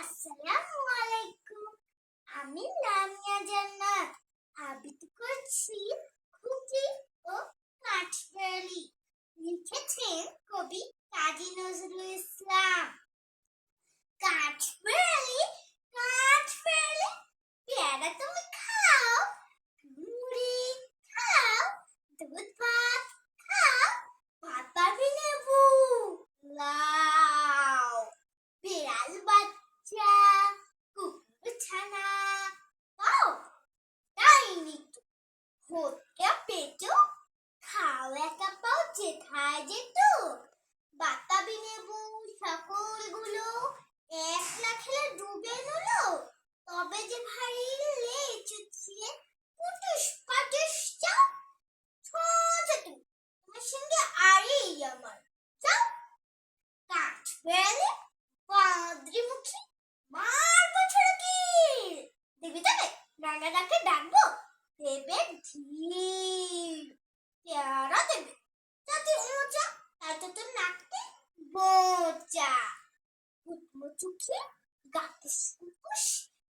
আসসালামু আলাইকুম। আমি লামিয়া জান্নাত আবৃত্তি করছি খুকি ও কাঠবিড়ালি। লিখেছেন কবি কাজী নজরুল ইসলাম। কাঠবিড়ালি, কাঠবিড়ালি, পেয়ারা তুমি খাও, মুড়ি খাও, দুধ ভাত খাও, বাতাবি লেবু লাও। বিড়াল বাচ্চা, কুকুর ছানা খাও, তাই নিতো হোঁটটা পেটো, খাও একা পাও যেথায় যেত। বাতাবি লেবু সকলগুলো একলা খেলে ডুবে গেল, তবে যে ভারী লেজ উঠিয়ে পুটুস পাটুস চাও। ছোট তুমি, তোমার সঙ্গে আরেই আমার চাও। কাঠবিড়ালি বাঁদরিমুখী মারবো ছড়াকি, দেখবি তবে ডাঙ্গা ডাকে ডাকবো, দেবে ধীর। পেয়ারা দেবে তাতে মোচা, তাতে তোর নাকতে বোচা। মুচমুচুকি গাতে সুপুস,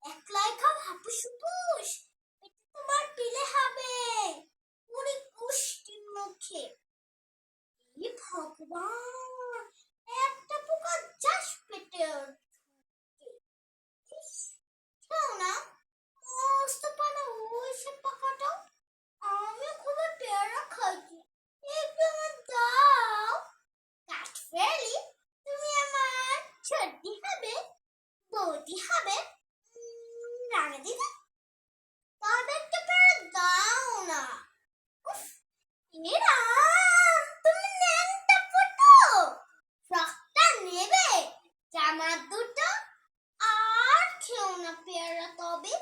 একলাই খাও হাপুস হুপুস, পেটে তোমার পিলে হবে পুরি পুষ্টি মুখে। ই ভগবান, একটা পোকা যাস পেটে না, মস্ত পানা ওই সে পাকাটাও। আমি খুব পেয়ারা খাইছি, একটু আমার দাও। কাঠবিড়ালি তুমি আমার ছোট্টি হবে, বৌদি হবে, রাঙা দিদি, তবে একটা পেয়ারা দাও না। উফ, এরা তুমি ন্যাংটা ফুটো, ফ্রকটা নেবে, জামা দুটো, আর খেও না পেয়ারা তবে।